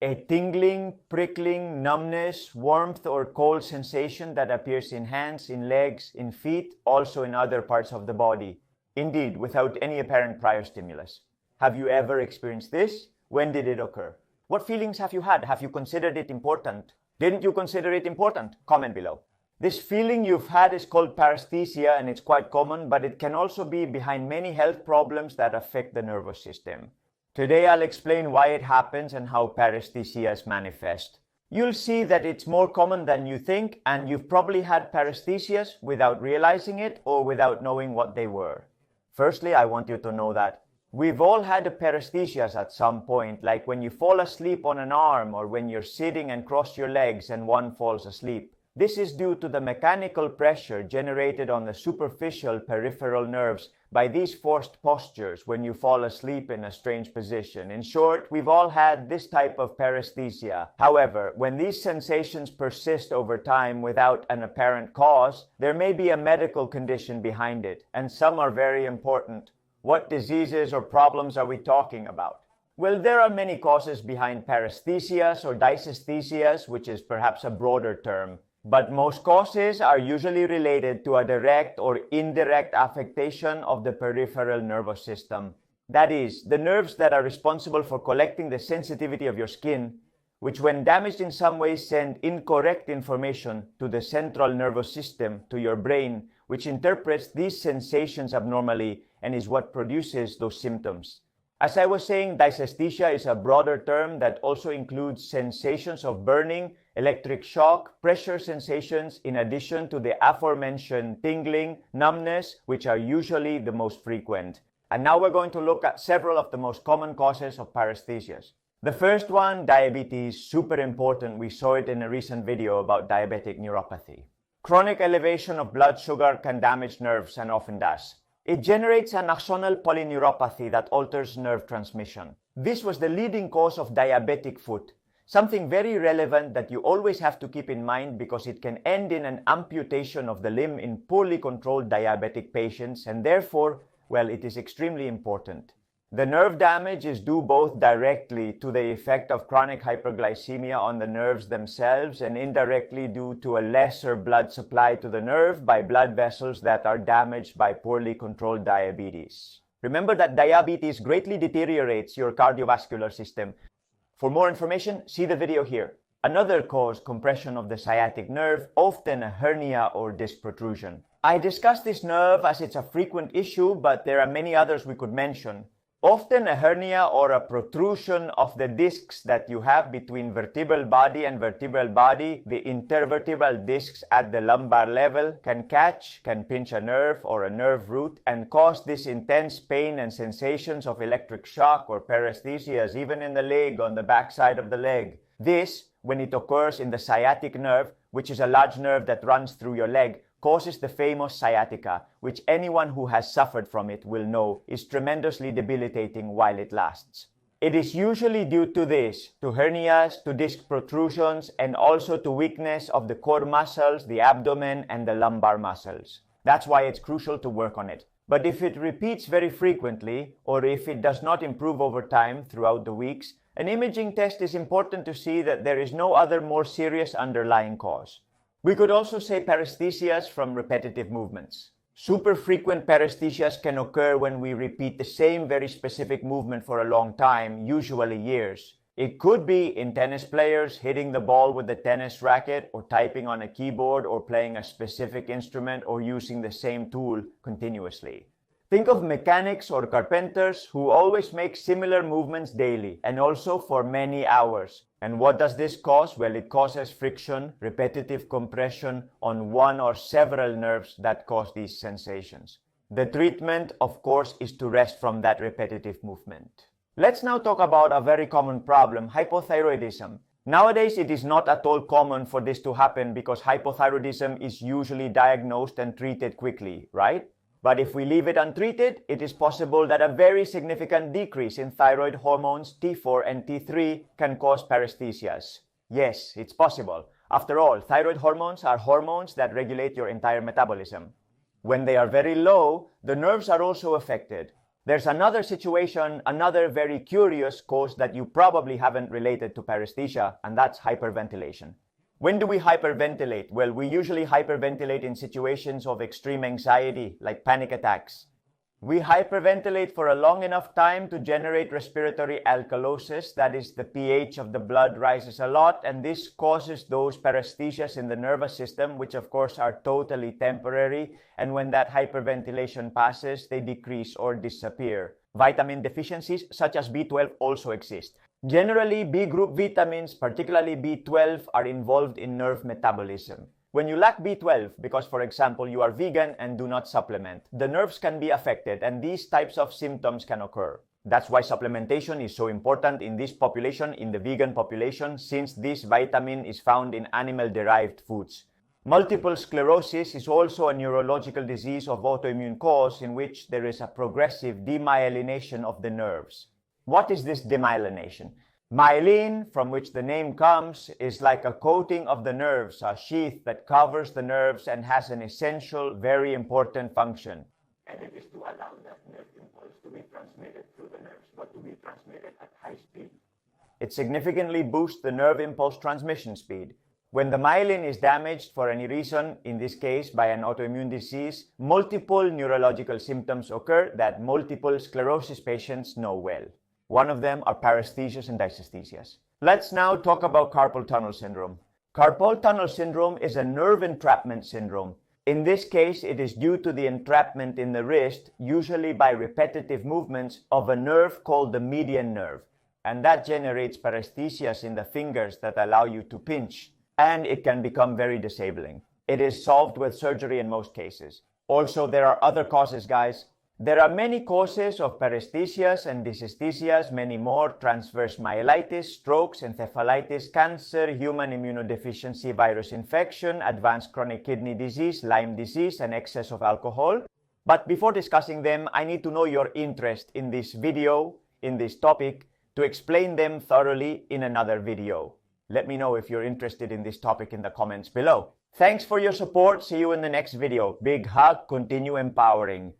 a tingling, prickling, numbness, warmth or cold sensation that appears in hands, in legs, in feet, also in other parts of the body. Indeed, without any apparent prior stimulus. Have you ever experienced this? When did it occur? What feelings have you had? Have you considered it important? Didn't you consider it important? Comment below. This feeling you've had is called paresthesia, and it's quite common, but it can also be behind many health problems that affect the nervous system. Today I'll explain why it happens and how paresthesias manifest. You'll see that it's more common than you think, and you've probably had paresthesias without realizing it or without knowing what they were. Firstly, I want you to know that we've all had paresthesias at some point, like when you fall asleep on an arm or when you're sitting and cross your legs and one falls asleep. This is due to the mechanical pressure generated on the superficial peripheral nerves by these forced postures when you fall asleep in a strange position. In short, we've all had this type of paresthesia. However, when these sensations persist over time without an apparent cause, there may be a medical condition behind it, and some are very important. What diseases or problems are we talking about? Well, there are many causes behind paresthesias or dysesthesias, which is perhaps a broader term. But most causes are usually related to a direct or indirect affectation of the peripheral nervous system. That is, the nerves that are responsible for collecting the sensitivity of your skin, which when damaged in some way send incorrect information to the central nervous system, to your brain, which interprets these sensations abnormally and is what produces those symptoms. As I was saying, dysesthesia is a broader term that also includes sensations of burning, electric shock, pressure sensations, in addition to the aforementioned tingling, numbness, which are usually the most frequent. And now we're going to look at several of the most common causes of paresthesias. The first one, diabetes, super important. We saw it in a recent video about diabetic neuropathy. Chronic elevation of blood sugar can damage nerves and often does. It generates an axonal polyneuropathy that alters nerve transmission. This was the leading cause of diabetic foot, something very relevant that you always have to keep in mind because it can end in an amputation of the limb in poorly controlled diabetic patients, and therefore, well, it is extremely important. The nerve damage is due both directly to the effect of chronic hyperglycemia on the nerves themselves and indirectly due to a lesser blood supply to the nerve by blood vessels that are damaged by poorly controlled diabetes. Remember that diabetes greatly deteriorates your cardiovascular system. For more information, see the video here. Another cause, compression of the sciatic nerve, often a hernia or disc protrusion. I discussed this nerve as it's a frequent issue, but there are many others we could mention. Often a hernia or a protrusion of the discs that you have between vertebral body and vertebral body, the intervertebral discs at the lumbar level, can pinch a nerve or a nerve root and cause this intense pain and sensations of electric shock or paresthesias even in the leg, on the back side of the leg. This, when it occurs in the sciatic nerve, which is a large nerve that runs through your leg, causes the famous sciatica, which anyone who has suffered from it will know is tremendously debilitating while it lasts. It is usually due to this, to hernias, to disc protrusions, and also to weakness of the core muscles, the abdomen, and the lumbar muscles. That's why it's crucial to work on it. But if it repeats very frequently, or if it does not improve over time throughout the weeks, an imaging test is important to see that there is no other more serious underlying cause. We could also say paresthesias from repetitive movements. Super frequent paresthesias can occur when we repeat the same very specific movement for a long time, usually years. It could be in tennis players hitting the ball with the tennis racket, or typing on a keyboard, or playing a specific instrument, or using the same tool continuously. Think of mechanics or carpenters who always make similar movements daily and also for many hours. And what does this cause? Well, it causes friction, repetitive compression on one or several nerves that cause these sensations. The treatment, of course, is to rest from that repetitive movement. Let's now talk about a very common problem, hypothyroidism. Nowadays, it is not at all common for this to happen because hypothyroidism is usually diagnosed and treated quickly, right? But if we leave it untreated, it is possible that a very significant decrease in thyroid hormones T4 and T3 can cause paresthesias. Yes, it's possible. After all, thyroid hormones are hormones that regulate your entire metabolism. When they are very low, the nerves are also affected. There's another situation, another very curious cause that you probably haven't related to paresthesia, and that's hyperventilation. When do we hyperventilate? Well, we usually hyperventilate in situations of extreme anxiety, like panic attacks. We hyperventilate for a long enough time to generate respiratory alkalosis, that is, the pH of the blood rises a lot, and this causes those paresthesias in the nervous system, which of course are totally temporary, and when that hyperventilation passes, they decrease or disappear. Vitamin deficiencies such as B12 also exist. Generally, B group vitamins, particularly B12, are involved in nerve metabolism. When you lack B12, because for example you are vegan and do not supplement, the nerves can be affected and these types of symptoms can occur. That's why supplementation is so important in this population, in the vegan population, since this vitamin is found in animal-derived foods. Multiple sclerosis is also a neurological disease of autoimmune cause in which there is a progressive demyelination of the nerves. What is this demyelination? Myelin, from which the name comes, is like a coating of the nerves, a sheath that covers the nerves and has an essential, very important function. And it is to allow that nerve impulse to be transmitted through the nerves, but to be transmitted at high speed. It significantly boosts the nerve impulse transmission speed. When the myelin is damaged for any reason, in this case by an autoimmune disease, multiple neurological symptoms occur that multiple sclerosis patients know well. One of them are paresthesias and dysesthesias. Let's now talk about carpal tunnel syndrome. Carpal tunnel syndrome is a nerve entrapment syndrome. In this case, it is due to the entrapment in the wrist, usually by repetitive movements, of a nerve called the median nerve. And that generates paresthesias in the fingers that allow you to pinch. And it can become very disabling. It is solved with surgery in most cases. Also, there are other causes, guys. There are many causes of paresthesias and dysesthesias, many more: transverse myelitis, strokes, encephalitis, cancer, human immunodeficiency virus infection, advanced chronic kidney disease, Lyme disease, and excess of alcohol. But before discussing them, I need to know your interest in this video, in this topic, to explain them thoroughly in another video. Let me know if you're interested in this topic in the comments below. Thanks for your support. See you in the next video. Big hug. Continue empowering.